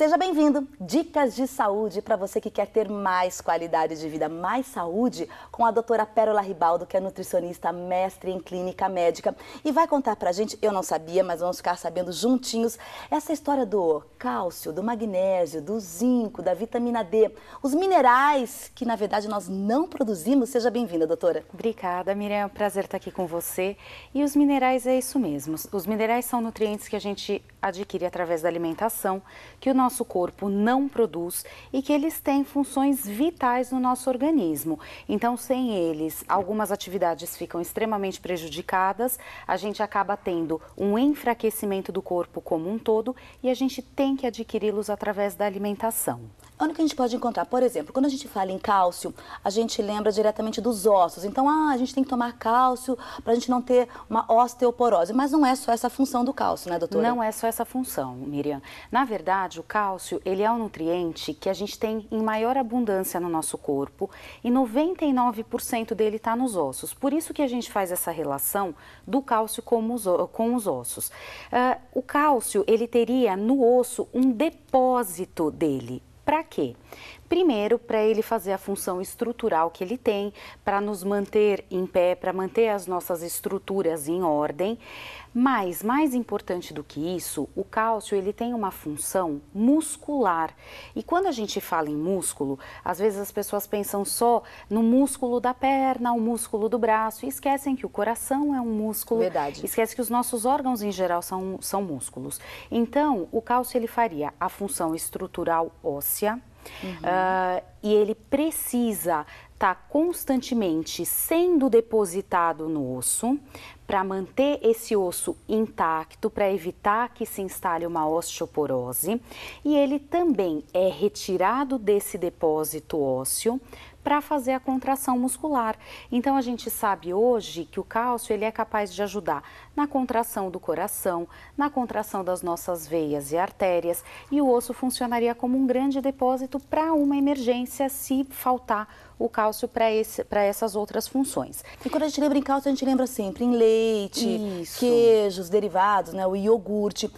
Seja bem-vindo! Dicas de saúde para você que quer ter mais qualidade de vida, mais saúde, com a doutora Pérola Ribaldo, que é nutricionista, mestre em clínica médica. E vai contar pra gente, eu não sabia, mas vamos ficar sabendo juntinhos, essa história do cálcio, do magnésio, do zinco, da vitamina D, os minerais que, na verdade, nós não produzimos. Seja bem-vinda, doutora. Obrigada, Miriam. É um prazer estar aqui com você. E os minerais é isso mesmo. Os minerais são nutrientes que a gente adquire através da alimentação, que o nosso corpo não produz e que eles têm funções vitais no nosso organismo. Então, sem eles, algumas atividades ficam extremamente prejudicadas, a gente acaba tendo um enfraquecimento do corpo como um todo e a gente tem que adquiri-los através da alimentação. Onde que a gente pode encontrar? Por exemplo, quando a gente fala em cálcio, a gente lembra diretamente dos ossos. Então, a gente tem que tomar cálcio para a gente não ter uma osteoporose. Mas não é só essa função do cálcio, né, doutora? Não é só essa função, Miriam. Na verdade, o cálcio, ele é um nutriente que a gente tem em maior abundância no nosso corpo e 99% dele está nos ossos. Por isso que a gente faz essa relação do cálcio com os ossos. O cálcio, ele teria no osso um depósito dele. Para quê? Primeiro, para ele fazer a função estrutural que ele tem, para nos manter em pé, para manter as nossas estruturas em ordem. Mas, mais importante do que isso, o cálcio ele tem uma função muscular. E quando a gente fala em músculo, às vezes as pessoas pensam só no músculo da perna, o músculo do braço, e esquecem que o coração é um músculo. Verdade. Esquecem que os nossos órgãos em geral são músculos. Então, o cálcio ele faria a função estrutural óssea. E ele precisa estar constantemente sendo depositado no osso para manter esse osso intacto, para evitar que se instale uma osteoporose. E ele também é retirado desse depósito ósseo para fazer a contração muscular. Então, a gente sabe hoje que o cálcio ele é capaz de ajudar na contração do coração, na contração das nossas veias e artérias, e o osso funcionaria como um grande depósito para uma emergência se faltar o cálcio para essas outras funções. E quando a gente lembra em cálcio, a gente lembra sempre em leite, Isso. queijos, derivados, né, o iogurte.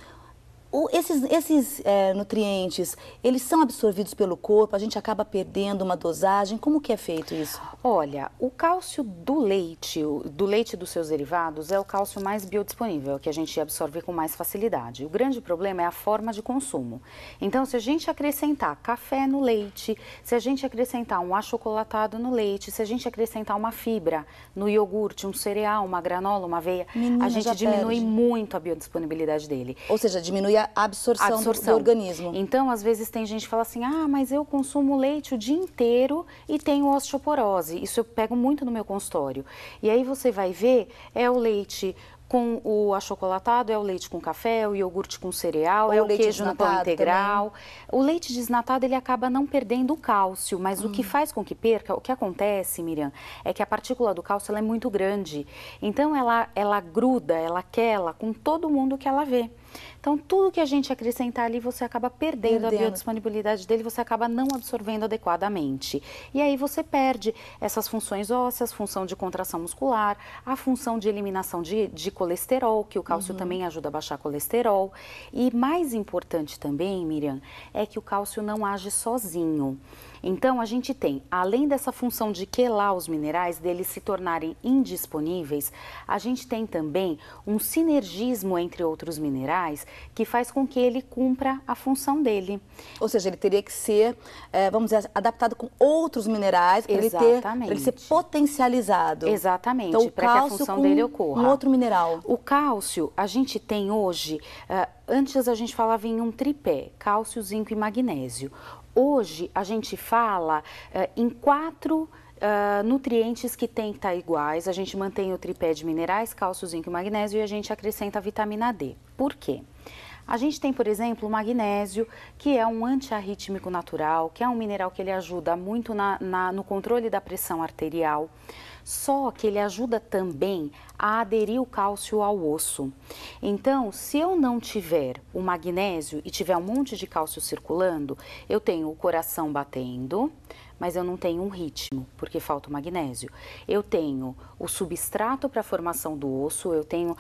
Esses nutrientes, eles são absorvidos pelo corpo, a gente acaba perdendo uma dosagem, como que é feito isso? Olha, o cálcio do leite e dos seus derivados é o cálcio mais biodisponível, que a gente absorve com mais facilidade. O grande problema é a forma de consumo. Então, se a gente acrescentar café no leite, se a gente acrescentar um achocolatado no leite, se a gente acrescentar uma fibra no iogurte, um cereal, uma granola, uma aveia, a gente diminui muito a biodisponibilidade dele. Ou seja, diminui a absorção. Do organismo. Então, às vezes tem gente que fala assim, mas eu consumo leite o dia inteiro e tenho osteoporose. Isso eu pego muito no meu consultório. E aí você vai ver, é o leite com o achocolatado, é o leite com café, é o iogurte com cereal, é o queijo no pão integral. Também. O leite desnatado, ele acaba não perdendo o cálcio, mas o que faz com que perca, o que acontece, Miriam, é que a partícula do cálcio ela é muito grande. Então, ela gruda, ela quela com todo mundo que ela vê. Então, tudo que a gente acrescentar ali, você acaba perdendo a biodisponibilidade dele, você acaba não absorvendo adequadamente. E aí você perde essas funções ósseas, função de contração muscular, a função de eliminação de colesterol, que o cálcio também ajuda a baixar colesterol. E mais importante também, Miriam, é que o cálcio não age sozinho. Então, a gente tem, além dessa função de quelar os minerais, deles se tornarem indisponíveis, a gente tem também um sinergismo entre outros minerais que faz com que ele cumpra a função dele. Ou seja, ele teria que ser, vamos dizer, adaptado com outros minerais para ele ser potencializado. Exatamente, então, para que a função dele ocorra. Um outro mineral. O cálcio, a gente tem hoje, antes a gente falava em um tripé, cálcio, zinco e magnésio. Hoje, a gente fala em 4 nutrientes que tem que estar iguais. A gente mantém o tripé de minerais, cálcio, zinco e magnésio, e a gente acrescenta a vitamina D. Por quê? A gente tem, por exemplo, o magnésio, que é um antiarrítmico natural, que é um mineral que ele ajuda muito no controle da pressão arterial. Só que ele ajuda também a aderir o cálcio ao osso. Então, se eu não tiver o magnésio e tiver um monte de cálcio circulando, eu tenho o coração batendo, mas eu não tenho um ritmo, porque falta o magnésio. Eu tenho o substrato para a formação do osso, eu tenho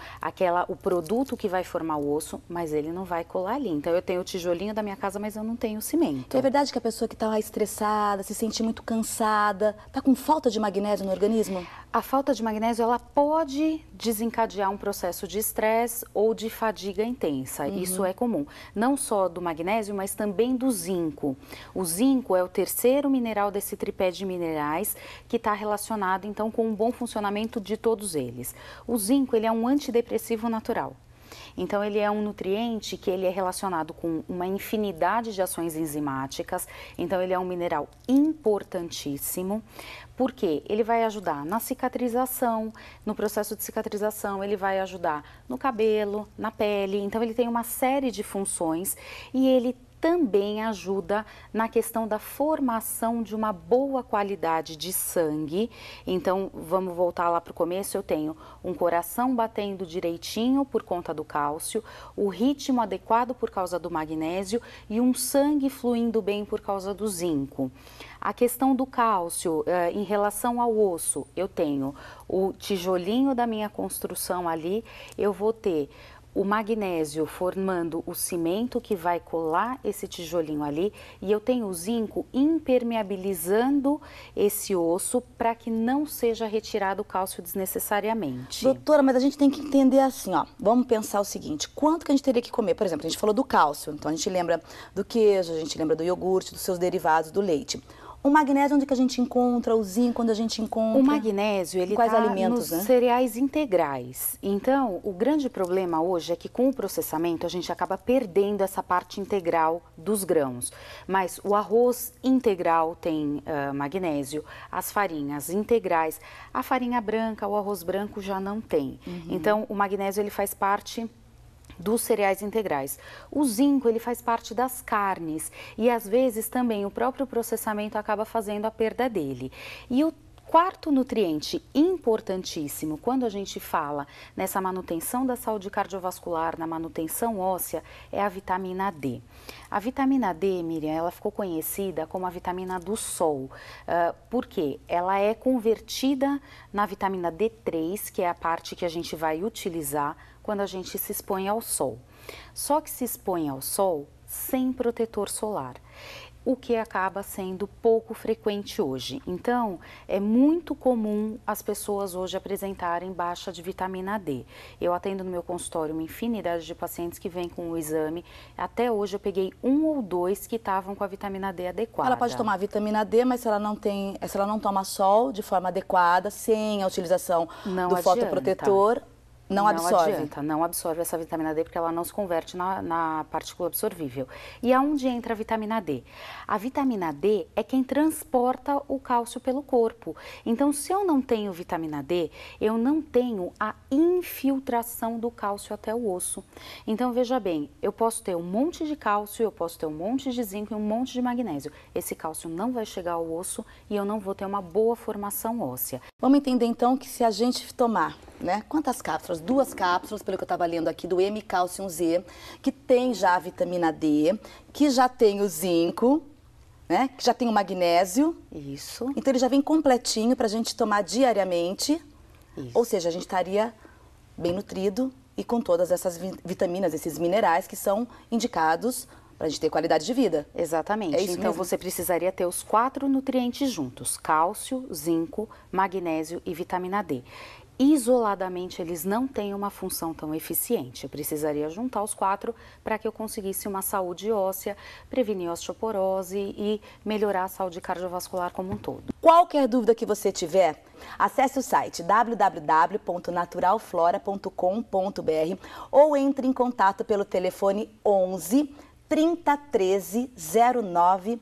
o produto que vai formar o osso, mas ele não vai colar ali. Então eu tenho o tijolinho da minha casa, mas eu não tenho o cimento. É verdade que a pessoa que está estressada, se sente muito cansada, está com falta de magnésio no organismo? A falta de magnésio, ela pode desencadear um processo de estresse ou de fadiga intensa. Isso é comum. Não só do magnésio, mas também do zinco. O zinco é o terceiro mineral desse tripé de minerais que está relacionado, então, com o bom funcionamento de todos eles. O zinco, ele é um antidepressivo natural. Então, ele é um nutriente que ele é relacionado com uma infinidade de ações enzimáticas. Então, ele é um mineral importantíssimo, porque ele vai ajudar na cicatrização, no processo de cicatrização, ele vai ajudar no cabelo, na pele. Então, ele tem uma série de funções e ele também ajuda na questão da formação de uma boa qualidade de sangue. Então, vamos voltar lá para o começo, eu tenho um coração batendo direitinho por conta do cálcio, o ritmo adequado por causa do magnésio e um sangue fluindo bem por causa do zinco. A questão do cálcio, em relação ao osso, eu tenho o tijolinho da minha construção ali, eu vou ter o magnésio formando o cimento que vai colar esse tijolinho ali e eu tenho o zinco impermeabilizando esse osso para que não seja retirado o cálcio desnecessariamente. Doutora, mas a gente tem que entender assim, ó, vamos pensar o seguinte, quanto que a gente teria que comer? Por exemplo, a gente falou do cálcio, então a gente lembra do queijo, a gente lembra do iogurte, dos seus derivados, do leite. O magnésio, onde que a gente encontra? O zinco, onde a gente encontra? O magnésio, ele está nos cereais integrais. Então, o grande problema hoje é que com o processamento a gente acaba perdendo essa parte integral dos grãos. Mas o arroz integral tem magnésio, as farinhas integrais, a farinha branca, o arroz branco já não tem. Então, o magnésio, ele faz parte dos cereais integrais. O zinco, ele faz parte das carnes e às vezes também o próprio processamento acaba fazendo a perda dele. E o quarto nutriente importantíssimo quando a gente fala nessa manutenção da saúde cardiovascular, na manutenção óssea, é a vitamina D. A vitamina D, Miriam, ela ficou conhecida como a vitamina do sol, porque ela é convertida na vitamina D3, que é a parte que a gente vai utilizar quando a gente se expõe ao sol. Só que se expõe ao sol sem protetor solar, o que acaba sendo pouco frequente hoje. Então, é muito comum as pessoas hoje apresentarem baixa de vitamina D. Eu atendo no meu consultório uma infinidade de pacientes que vêm com o exame. Até hoje eu peguei 1 ou 2 que estavam com a vitamina D adequada. Ela pode tomar vitamina D, mas se ela não toma sol de forma adequada, sem a utilização do fotoprotetor, não adianta, não absorve essa vitamina D porque ela não se converte na partícula absorvível. E aonde entra a vitamina D? A vitamina D é quem transporta o cálcio pelo corpo. Então, se eu não tenho vitamina D, eu não tenho a infiltração do cálcio até o osso. Então, veja bem, eu posso ter um monte de cálcio, eu posso ter um monte de zinco e um monte de magnésio. Esse cálcio não vai chegar ao osso e eu não vou ter uma boa formação óssea. Vamos entender então que se a gente tomar, né, quantas cápsulas? 2 cápsulas, pelo que eu estava lendo aqui, do M-Calcium Z, que tem já a vitamina D, que já tem o zinco, né, que já tem o magnésio. Isso. Então ele já vem completinho para a gente tomar diariamente. Isso. Ou seja, a gente estaria bem nutrido e com todas essas vitaminas, esses minerais que são indicados para a gente ter qualidade de vida. Exatamente. Então você precisaria ter os 4 nutrientes juntos: cálcio, zinco, magnésio e vitamina D. Isoladamente, eles não têm uma função tão eficiente. Eu precisaria juntar os 4 para que eu conseguisse uma saúde óssea, prevenir osteoporose e melhorar a saúde cardiovascular como um todo. Qualquer dúvida que você tiver, acesse o site www.naturalflora.com.br ou entre em contato pelo telefone 11 30 13 0909.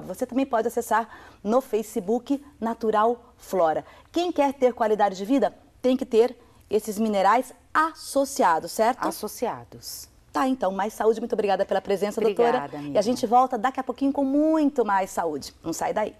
Você também pode acessar no Facebook Natural Flora. Quem quer ter qualidade de vida tem que ter esses minerais associados, certo? Associados. Tá, então, mais saúde. Muito obrigada pela presença, doutora. Amiga. E a gente volta daqui a pouquinho com muito mais saúde. Não sai daí.